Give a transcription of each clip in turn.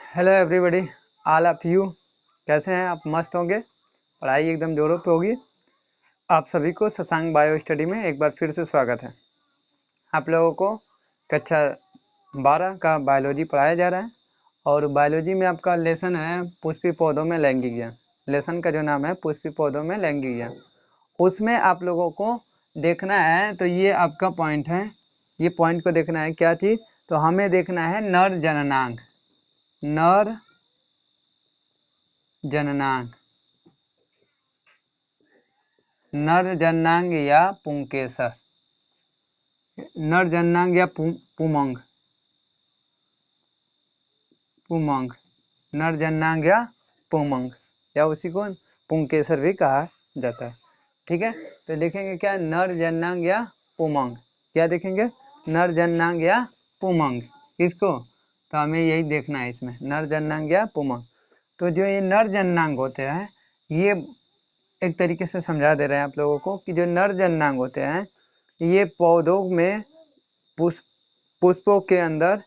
Hello everybody, all of you. कैसे हैं आप? मस्त होंगे। पढ़ाई एकदम जोरों पे होगी। आप सभी को शशांक बायो स्टडी में एक बार फिर से स्वागत है। आप लोगों को कक्षा 12 का बायोलॉजी पढ़ाया जा रहा है और बायोलॉजी में आपका लेसन है पुष्पी पौधों में लैंगिक ज्ञान। लेसन का जो नाम है पुष्पी पौधों में लैंगिक ज्ञान। उसमें आप लोगों को देखना है, तो ये आपका पॉइंट है। ये पॉइंट को देखना है क्या चीज़, तो हमें देखना है नर जननांग। नर जननांग, नर जननांग या पुंकेसर। नर जननांग या पुमंग, पुमंग, नर जननांग या पुमंग, या उसी को पुंकेसर भी कहा जाता है। ठीक है, तो देखेंगे क्या नर जननांग या पुमंग। क्या देखेंगे? नर जननांग या पुमंग। किसको? तो हमें यही देखना है इसमें, नर जननांग या पुमंग। तो जो ये नर जननांग होते हैं, ये एक तरीके से समझा दे रहे हैं आप लोगों को कि जो नर जननांग होते हैं ये पौधों में पुष्पों के अंदर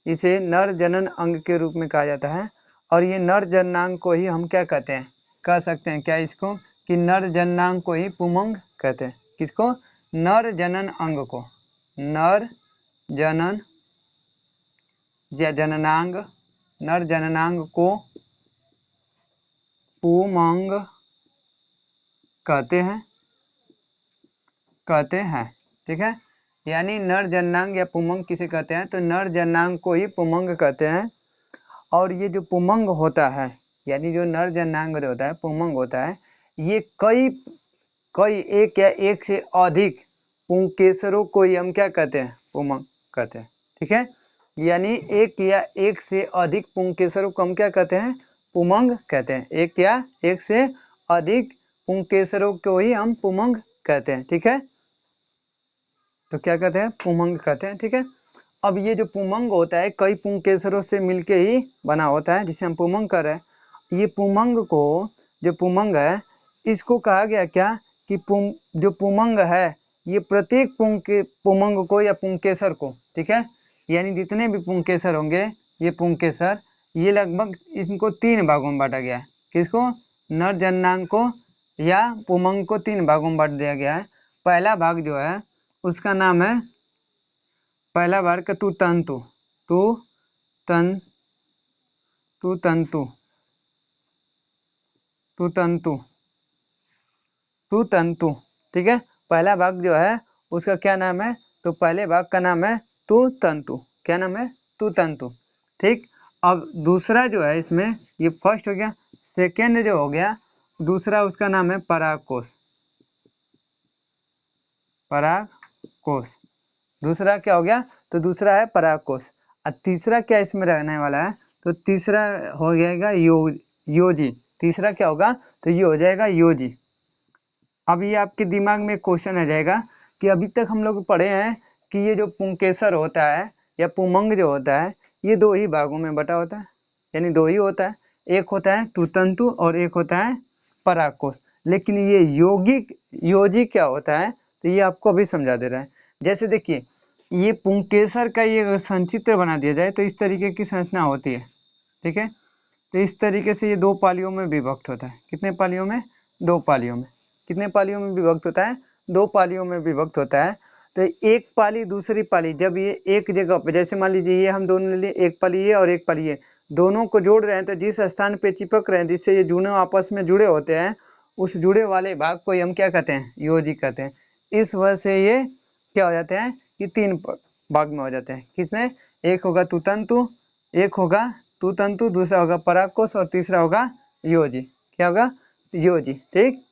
इसे नर जनन अंग के रूप में कहा जाता है। और ये नर जननांग को ही हम क्या कहते हैं, कह सकते हैं क्या इसको कि नर जननांग को ही पुमंग कहते हैं। किसको? नर जनन अंग को। नर जनन या जननांग, नर जननांग को पुमंग कहते हैं। ठीक है, यानी नर जननांग या पुमंग किसे कहते हैं, तो नर जननांग को ही पुमंग कहते हैं। और ये जो पुमंग होता है, यानी जो नर जननांग होता है पुमंग होता है, ये कई एक या एक से अधिक पुंकेसरों को ही हम क्या कहते हैं, पुमंग कहते हैं। ठीक है, यानी एक या एक से अधिक पुंकेसरों को हम क्या कहते हैं, पुमंग कहते हैं। एक या एक से अधिक पुंकेसरों को ही हम पुमंग कहते हैं। ठीक है, तो क्या कहते हैं, पुमंग कहते हैं। ठीक है, अब ये जो पुमंग होता है कई पुंकेसरों से मिलके ही बना होता है, जिसे हम पुमंग कर रहे हैं। ये पुमंग को, जो पुमंग है, इसको कहा गया क्या कि जो पुमंग है ये प्रत्येक पुमंग को या पुंकेसर को, ठीक है, यानी जितने भी पुंकेसर होंगे ये पुंकेसर, ये लगभग इनको 3 भागों में बांटा गया है। किसको? नर जननांग को या पुमंग को 3 भागों में बांट दिया गया है। पहला भाग जो है उसका नाम है, पहला भाग का तंतु, तंतु। ठीक है, पहला भाग जो है उसका क्या नाम है, तो पहले भाग का नाम है तंतु। क्या नाम है? तंतु। ठीक, अब दूसरा जो है इसमें, ये फर्स्ट हो गया। सेकेंड जो हो गया दूसरा, उसका नाम है परागकोश। परागकोश दूसरा क्या हो गया, तो दूसरा है परागकोश। और तीसरा क्या इसमें रहने वाला है, तो तीसरा हो जाएगा योजी। तीसरा क्या होगा, तो ये हो जाएगा योजी। अब ये आपके दिमाग में क्वेश्चन आ जाएगा कि अभी तक हम लोग पढ़े हैं कि ये जो पुंकेसर होता है या पुमंग जो होता है ये 2 ही भागों में बटा होता है, यानी 2 ही होता है। एक होता है तंतु और एक होता है परागकोश। लेकिन ये योजी क्या होता है, तो ये आपको अभी समझा दे रहा है। जैसे देखिए, ये पुंकेसर का ये अगर संचित्र बना दिया जाए तो इस तरीके की संरचना होती है। ठीक है, तो इस तरीके से ये 2 पालियों में विभक्त होता है। कितने पालियों में? 2 पालियों में। कितने पालियों में विभक्त होता है? 2 पालियों में विभक्त होता है। तो एक पाली दूसरी पाली जब ये एक जगह पे, जैसे मान लीजिए ये हम दोनों ले लिए, एक पाली ये और एक पाली ये, दोनों को जोड़ रहे हैं, तो जिस स्थान पे चिपक रहे हैं, जिससे ये दोनों आपस में जुड़े होते हैं, उस जुड़े वाले भाग को हम क्या कहते हैं, योजी कहते हैं। इस वजह से ये क्या हो जाते हैं कि 3 भाग में हो जाते हैं। किसमें? एक होगा तंतु, एक होगा तंतु, दूसरा होगा परागकोश और तीसरा होगा योजी। क्या होगा? योजी। ठीक,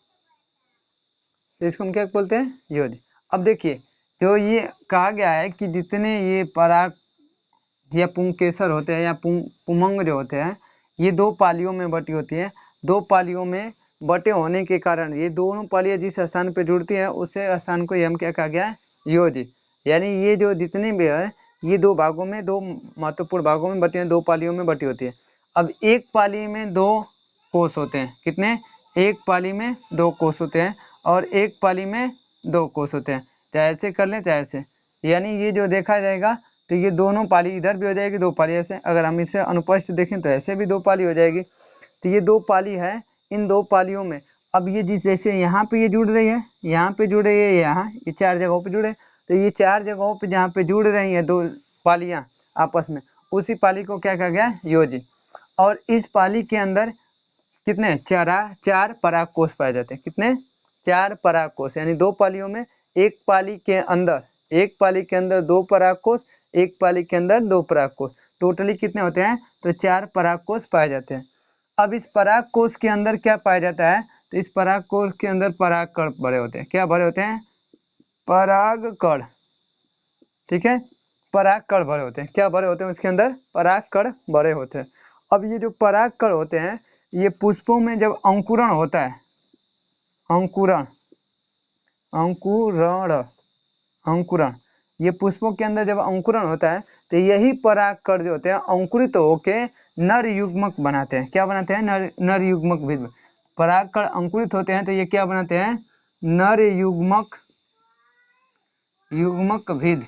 तो इसको हम क्या बोलते हैं, योजी। अब देखिए, जो ये कहा गया है कि जितने ये पराग या पुंकेसर होते हैं या पुमंग जो होते हैं, ये 2 पालियों में बटी होती है। 2 पालियों में बटे होने के कारण ये दोनों पालियां जिस स्थान पे जुड़ती है उसे स्थान को हम क्या कहा गया है, योजी। यानी ये जो जितने भी है ये 2 भागों में, 2 महत्वपूर्ण भागों में बटी है, 2 पालियों में बटी होती है। अब एक पाली में 2 कोष होते हैं। कितने? एक पाली में 2 कोष होते हैं और एक पाली में 2 कोष होते हैं। चाहे ऐसे कर लें चाहे ऐसे, यानी ये जो देखा जाएगा तो ये दोनों पाली इधर भी हो जाएगी, 2 पाली ऐसे। अगर हम इसे अनुपस्थित देखें तो ऐसे भी 2 पाली हो जाएगी। तो ये 2 पाली है। इन 2 पालियों में अब ये जिस जैसे यहाँ पे ये जुड़ रही है, यहाँ पे जुड़ रही है, यहाँ ये 4 जगहों पे जुड़े, तो ये 4 जगहों पे जहाँ पे जुड़ रही है 2 पालियाँ आपस में, उसी पाली को क्या कहा गया, योजी। और इस पाली के अंदर कितने 4 परागकोश पाए जाते हैं। कितने 4 परागकोश, यानी 2 पालियों में एक पाली के अंदर 2 परागकोश, एक पाली के अंदर 2 परागकोश, टोटली कितने होते हैं, तो 4 परागकोश पाए जाते हैं। अब इस परागकोश के अंदर क्या पाया जाता है, तो इस परागकोश के अंदर परागकण भरे होते हैं। क्या भरे होते हैं, परागकण। ठीक है, परागकण भरे होते हैं। क्या भरे होते हैं उसके अंदर, परागकण भरे होते हैं। अब ये जो परागकण होते हैं, ये पुष्पों में जब अंकुरण होता है, अंकुरण, ये पुष्पों के अंदर जब अंकुरण होता है, तो यही परागकण जो होते हैं अंकुरित होके नर युग्मक बनाते हैं। क्या बनाते हैं, नर युग्मक भिद। परागकण अंकुरित होते हैं तो ये क्या बनाते हैं, नर युग्मक भिद,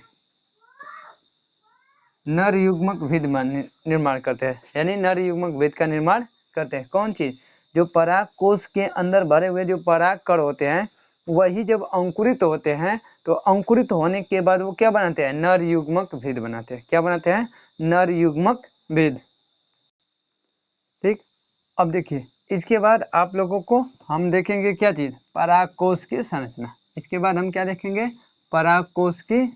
नर युग्मक भिद निर्माण करते हैं, यानी नर युग्मक भिद का निर्माण करते हैं। कौन चीज, जो परागकोश के अंदर भरे हुए जो परागकण होते हैं, वही जब अंकुरित होते हैं तो अंकुरित होने के बाद वो क्या बनाते हैं, नर युग्मक भिद बनाते हैं। क्या बनाते हैं, नर युग्मक भिद। ठीक, अब देखिए इसके बाद आप लोगों को हम देखेंगे क्या चीज, परागकोश की संरचना। इसके बाद हम क्या देखेंगे, परागकोश की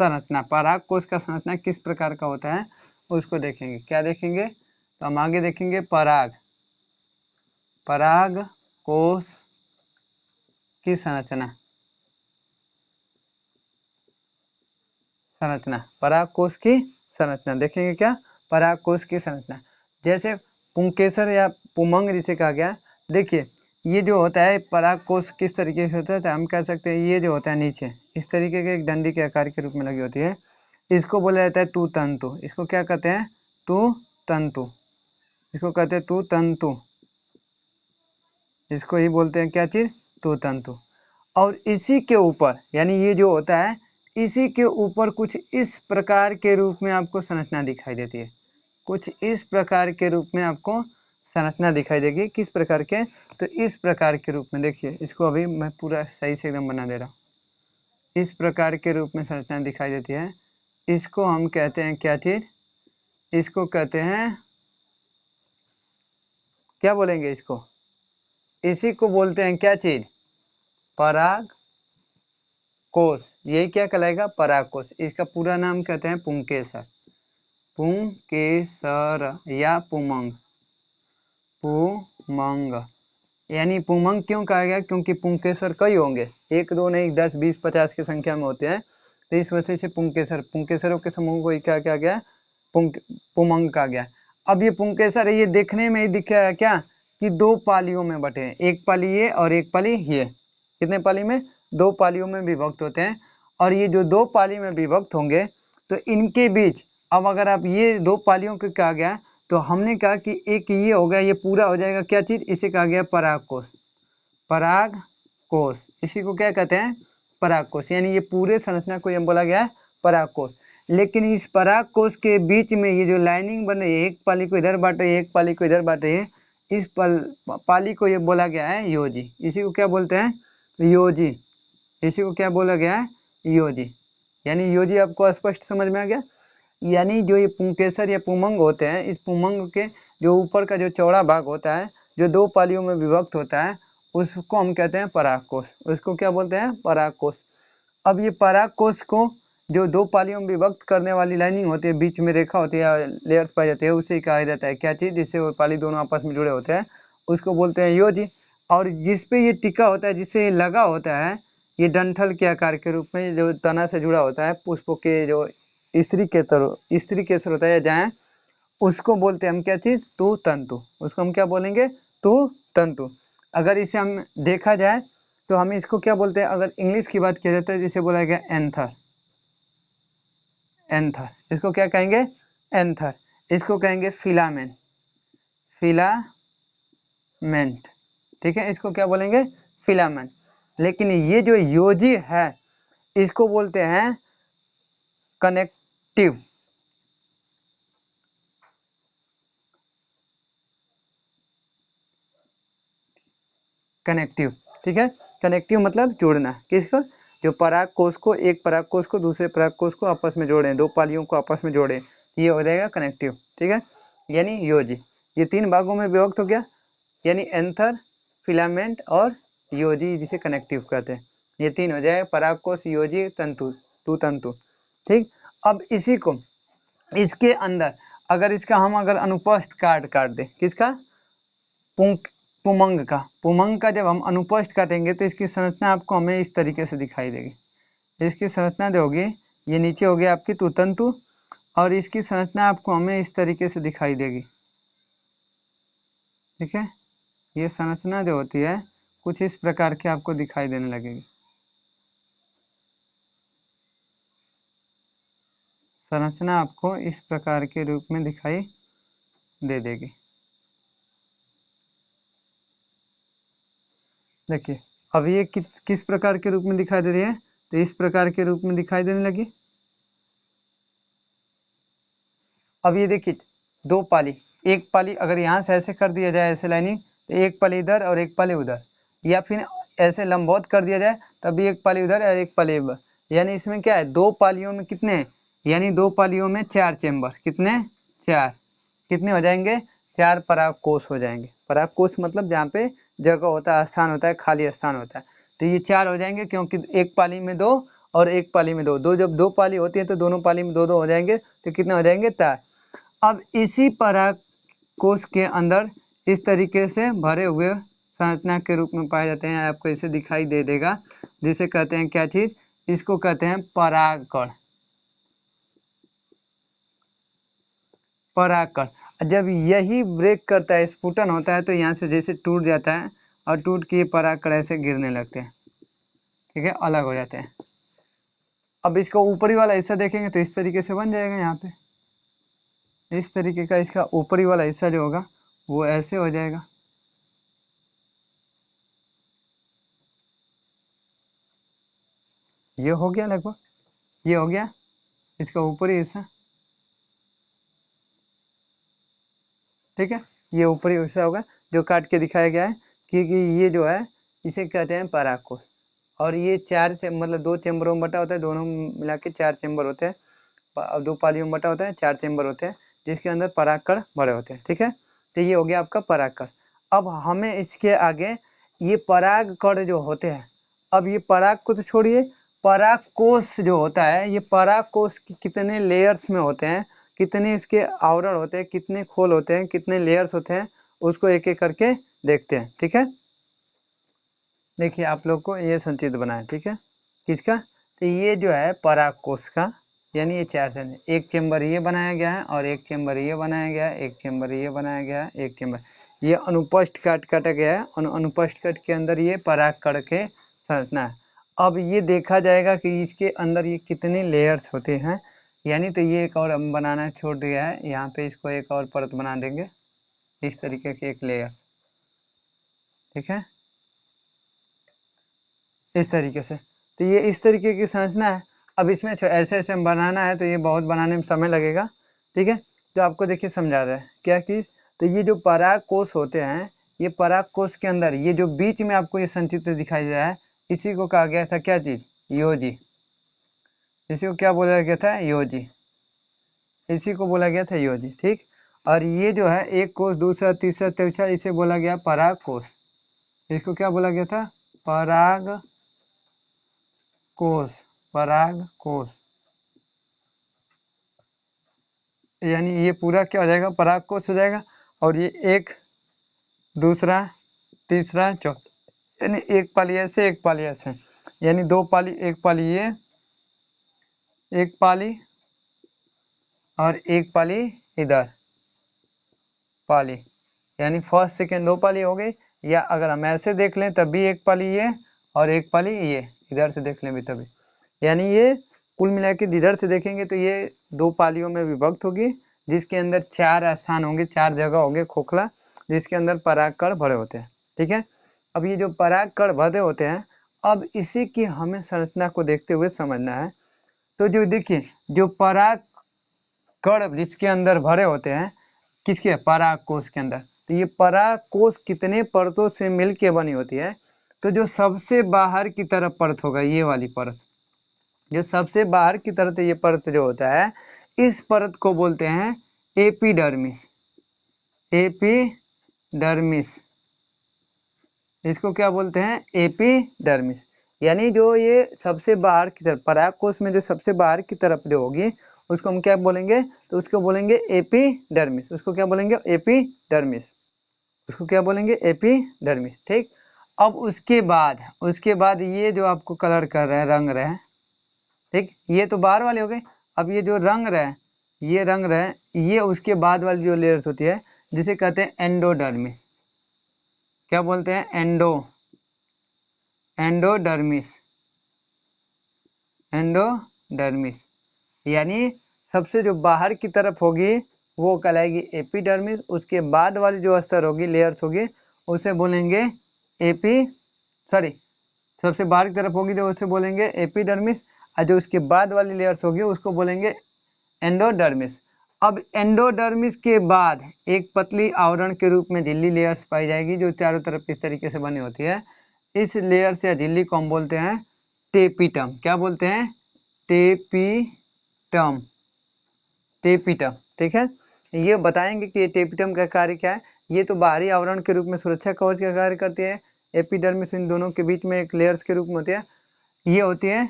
संरचना। परागकोश का संरचना किस प्रकार का होता है उसको देखेंगे। क्या देखेंगे, तो हम आगे देखेंगे परागकोश की संरचना। परागकोश की संरचना देखेंगे। क्या, परागकोश की संरचना। जैसे पुंकेसर या पुमंग जिसे कहा गया, देखिए ये जो होता है परागकोश किस तरीके से होता है, तो हम कह सकते हैं ये जो होता है नीचे इस तरीके के एक डंडी के आकार के रूप में लगी होती है, इसको बोला जाता है तू तंतु। इसको क्या कहते हैं, तू तंतु। इसको कहते हैं तू तंतु, इसको ही बोलते हैं क्या चीज, तू तंतु। और इसी के ऊपर, यानी ये जो होता है इसी के ऊपर कुछ इस प्रकार के रूप में आपको संरचना दिखाई देती है। कुछ इस प्रकार के रूप में आपको संरचना दिखाई देगी। किस प्रकार के, तो इस प्रकार के रूप में। देखिए इसको अभी मैं पूरा सही से एकदम बना दे रहा हूँ। इस प्रकार के रूप में संरचना दिखाई देती है। इसको हम कहते हैं क्या चीज, इसको कहते हैं, क्या बोलेंगे इसको, इसी को बोलते हैं क्या चीज, परागकोश। यही क्या कहलाएगा, परागकोश। इसका पूरा नाम कहते हैं पुंकेसर, पुंकेसर या पुमंग। यानी पुमंग क्यों कहा गया, क्योंकि पुंकेसर कई होंगे, 1 2 नहीं 10 20 50 की संख्या में होते हैं, तो इस वजह से पुंकेसरों के समूह को क्या कहा गया, पुमंग कहा गया। अब ये पुंकेसर ये देखने में ही दिखा है क्या, कि 2 पालियों में बटे हैं, एक पाली ये और एक पाली ये। कितने पाली में, 2 पालियों में विभक्त होते हैं। और ये जो 2 पाली में विभक्त होंगे तो इनके बीच, अब अगर आप ये 2 पालियों को कहा गया, तो हमने कहा कि एक ये हो गया, ये पूरा हो जाएगा क्या चीज, इसे कहा गया परागकोश। परागकोश, इसी को क्या कहते हैं, परागकोश। यानी ये पूरे संरचना को ये बोला गया है परागकोश। लेकिन इस परागकोश के बीच में ये जो लाइनिंग बन रही है, एक पाली को इधर बांट रही है, एक पाली को इधर बांट रही है, इस पाली को ये बोला गया है योजी। इसी को क्या बोलते हैं, योजी। इसी को क्या बोला गया है, योजी। यानी योजी आपको स्पष्ट समझ में आ गया। यानी जो ये पुंकेसर या पुमंग होते हैं, इस पुमंग के जो ऊपर का जो चौड़ा भाग होता है, जो 2 पालियों में विभक्त होता है, उसको हम कहते हैं परागकोश। उसको क्या बोलते हैं, परागकोश। अब ये परागकोश को जो 2 पालियों में विभक्त करने वाली लाइनिंग होती है, बीच में रेखा होती है, लेयर्स पाई जाती है, उसे कहा जाता है क्या चीज, जिससे वो पाली दोनों आपस में जुड़े होते हैं, उसको बोलते हैं योजी। और जिसपे ये टिका होता है, जिससे ये लगा होता है, ये डंठल के आकार के रूप में जो तना से जुड़ा होता है, पुष्पों के जो स्त्री केसर होता है जहाँ, उसको बोलते हैं हम क्या चीज, तू तंतु। उसको हम क्या बोलेंगे, तू तंतु। अगर इसे हम देखा जाए तो हम इसको क्या बोलते हैं, अगर इंग्लिश की बात किया जाता है, जिसे बोला गया एंथर। इसको क्या कहेंगे, एंथर। इसको कहेंगे फिलामेंट। ठीक है, इसको क्या बोलेंगे, फिलामेंट। लेकिन ये जो योजी है, इसको बोलते हैं कनेक्टिव। कनेक्टिव। ठीक है, कनेक्टिव मतलब जोड़ना, किसको, जो पराग कोष को, एक पराग कोष को दूसरे पराग कोष को आपस में जोड़ें, दो पालियों को आपस में जोड़ें, ये हो जाएगा कनेक्टिव। ठीक है, यानी योजी। ये 3 भागों में विभक्त हो गया, यानी एंथर, फिलामेंट और योजी, जिसे कनेक्टिव कहते हैं। ये 3 हो जाएगा, पराग कोष, योजी, तंतु, तू तंतु। ठीक, अब इसी को, इसके अंदर अगर इसका हम अगर अनुपस्थ काट दें, किसका, पुमंग का जब हम अनुपस्थ काटेंगे तो इसकी संरचना आपको हमें इस तरीके से दिखाई देगी। इसकी संरचना जो होगी, ये नीचे हो गया आपकी तंतु, और इसकी संरचना आपको हमें इस तरीके से दिखाई देगी। ठीक है, ये संरचना जो होती है कुछ इस प्रकार की आपको दिखाई देने लगेगी। संरचना आपको इस प्रकार के रूप में दिखाई दे देगी। देखिए, अब ये किस प्रकार के रूप में दिखाई दे रही है, तो इस प्रकार के रूप में दिखाई देने लगी। अब ये देखिए, 2 पाली, एक पाली अगर यहाँ से ऐसे कर दिया जाए, ऐसे लाइनिंग, तो एक पाली इधर और एक पाली उधर, या फिर ऐसे लंबवत कर दिया जाए तब भी एक पाली उधर और एक पाली उधर, यानी इसमें क्या है, 2 पालियों में कितने, यानी 2 पालियों में 4 चेम्बर, कितने, 4, कितने हो जाएंगे, 4 पराग कोष हो जाएंगे। पराग कोष मतलब जहाँ पे जगह होता है, स्थान होता है, खाली स्थान होता है, तो ये 4 हो जाएंगे, क्योंकि एक पाली में 2 और एक पाली में 2, जब 2 पाली होती है तो दोनों पाली में 2 हो जाएंगे, तो कितने हो जाएंगे, 4। अब इसी पराग कोष के अंदर इस तरीके से भरे हुए संरचना के रूप में पाए जाते हैं, आपको इसे दिखाई दे देगा, जिसे कहते हैं क्या चीज, इसको कहते हैं परागकण। परागकण जब यही ब्रेक करता है, स्फुटन होता है, तो यहाँ से जैसे टूट जाता है और टूट के परागकण ऐसे गिरने लगते हैं। ठीक है, अलग हो जाते हैं। अब इसका ऊपरी वाला हिस्सा देखेंगे तो इस तरीके से बन जाएगा, यहाँ पे इस तरीके का इसका ऊपरी वाला हिस्सा जो होगा वो ऐसे हो जाएगा। ये हो गया लगभग, ये हो गया इसका ऊपरी हिस्सा। ठीक है, ये ऊपरी हिस्सा होगा जो काट के दिखाया गया है, क्योंकि ये जो है इसे कहते हैं पराग कोष, और ये 4 से मतलब 2 चैम्बरों में बटा होता है, दोनों मिला के 4 चैम्बर होते हैं, 2 पालियों में बटा होता है, 4 चैम्बर होते हैं, जिसके अंदर परागकण भरे होते हैं। ठीक है, तो ये हो गया आपका परागकण। अब हमें इसके आगे ये परागकण जो होते हैं, अब ये पराग को तो छोड़िए, पराग कोष जो होता है, ये पराग कोष कितने लेयर्स में होते हैं, कितने इसके आवरण होते हैं, कितने खोल होते हैं, कितने लेयर्स होते हैं, उसको एक एक करके देखते हैं। ठीक है, देखिए आप लोग को ये संचित्र बना है। ठीक है, किसका, तो ये जो है पराग कोष का, यानी ये 4 चैम्बर, एक चैम्बर ये बनाया गया है और एक चैम्बर ये बनाया गया है, एक चैम्बर ये बनाया गया है, एक चैम्बर ये अनुपस्थ काटा गया है, अनुपस्थ कट के अंदर ये परागकण के संरचना है। अब ये देखा जाएगा कि इसके अंदर ये कितने लेयर्स होते हैं, यानी तो ये एक और हम बनाना छोड़ दिया है, यहाँ पे इसको एक और परत बना देंगे, इस तरीके के एक लेयर। ठीक है, इस तरीके से, तो ये इस तरीके की संरचना है। अब इसमें ऐसे ऐसे बनाना है तो ये बहुत बनाने में समय लगेगा। ठीक है, तो आपको देखिए समझा रहा है क्या कि, तो ये जो पराग कोष होते हैं, ये पराग कोष के अंदर ये जो बीच में आपको ये संचित्र दिखाई दे रहा है, इसी को कहा गया था क्या चीज, योजी। इसी को क्या बोला गया था, योजी, इसी को बोला गया था योजी। ठीक, और ये जो है एक कोष, दूसरा, तीसरा, चौथा, इसे बोला गया पराग कोष। इसको क्या बोला गया था, पराग कोष, पराग कोष, यानी ये पूरा क्या हो जाएगा, पराग कोष हो जाएगा। और ये एक, दूसरा, तीसरा, चौथा, यानी एक पाली ऐसे, एक पाली ऐसे, यानी 2 पाली, एक पाली ये, एक पाली और एक पाली इधर पाली, यानी फर्स्ट सेकेंड 2 पाली हो गई। या अगर हम ऐसे देख लें तब भी एक पाली ये और एक पाली ये, इधर से देख लें भी तभी, यानी ये कुल मिला के इधर से देखेंगे तो ये 2 पालियों में विभक्त होगी, जिसके अंदर 4 स्थान होंगे, 4 जगह होंगे खोखला, जिसके अंदर परागकण भरे होते हैं। ठीक है, अब ये जो परागकण भरे होते हैं, अब इसी की हमें संरचना को देखते हुए समझना है। तो जो देखिए, जो परागकण जिसके अंदर भरे होते हैं, किसके, पराग कोष के अंदर, तो ये परागकोश कितने परतों से मिलके बनी होती है? तो जो सबसे बाहर की तरफ परत होगा, ये वाली परत, जो सबसे बाहर की तरफ ये परत जो होता है, इस परत को बोलते हैं एपिडर्मिस। एपिडर्मिस, इसको क्या बोलते हैं? एपिडर्मिस। यानी जो ये सबसे बाहर की तरफ, परागकोश में जो सबसे बाहर की तरफ जो होगी, उसको हम क्या बोलेंगे? तो उसको बोलेंगे एपिडर्मिस। उसको क्या बोलेंगे? एपिडर्मिस। उसको क्या बोलेंगे? एपिडर्मिस। ठीक। अब उसके बाद ये जो आपको कलर कर रहे हैं, रंग रहे हैं, ठीक, ये तो बाहर वाले हो गए। अब ये जो रंग रहे हैं, ये रंग रहे हैं, ये उसके बाद वाली जो लेयर्स होती है, जिसे कहते हैं एंडोडर्मिस। क्या बोलते हैं? एंडोडर्मिस। एंडोडर्मिस यानी सबसे जो बाहर की तरफ होगी वो कहलाएगी एपिडर्मिस। उसके बाद वाली जो स्तर होगी, लेयर्स होगी, उसे बोलेंगे सबसे बाहर की तरफ होगी जो, उसे बोलेंगे एपिडर्मिस, और जो उसके बाद वाली लेयर्स होगी उसको बोलेंगे एंडोडर्मिस। अब एंडोडर्मिस के बाद एक पतली आवरण के रूप में झिल्ली लेयर्स पाई जाएगी, जो चारों तरफ इस तरीके से बनी होती है। इस लेयर्स या झिल्ली को हम बोलते हैं टेपिटम। क्या बोलते हैं? टेपिटम। टेपिटम। ठीक है। ये बताएंगे कि ये टेपिटम का कार्य क्या है। ये तो बाहरी आवरण के रूप में सुरक्षा कवच का कार्य करती है। एपिडर्मिस इन दोनों के बीच में एक लेयर्स के रूप में होती है। ये होती है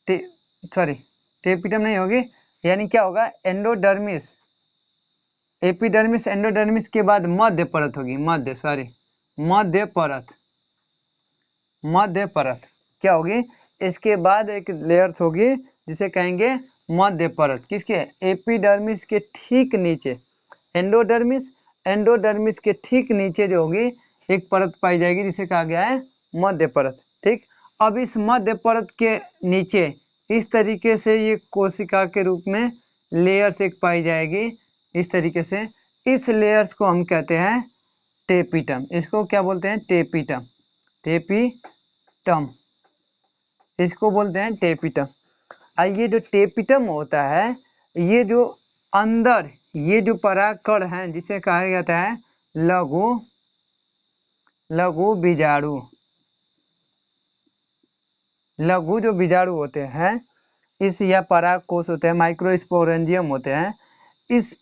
टेपिटम नहीं होगी, यानी क्या होगा? एंडोडर्मिस। एपिडर्मिस एंडोडर्मिस के बाद मध्य परत होगी। मध्य परत क्या होगी? इसके बाद एक लेयर्स होगी जिसे कहेंगे मध्य परत। किसके? एपिडर्मिस के ठीक नीचे। एंडोडर्मिस के ठीक नीचे जो होगी एक परत पाई जाएगी जिसे कहा गया है मध्य परत। ठीक। अब इस मध्य परत के नीचे इस तरीके से ये कोशिका के रूप में लेयर्स एक पाई जाएगी। इस तरीके से इस लेयर्स को हम कहते हैं टेपिटम। इसको क्या बोलते हैं? टेपिटम। टेपिटम, इसको बोलते हैं टेपिटम। और ये जो टेपिटम होता है, ये जो अंदर ये जो परागकण है, जिसे कहा जाता है लघु बीजाणु। लघु जो बीजाणु होते हैं, इस या परागकोश होते हैं, माइक्रोस्पोरेंजियम होते हैं, इस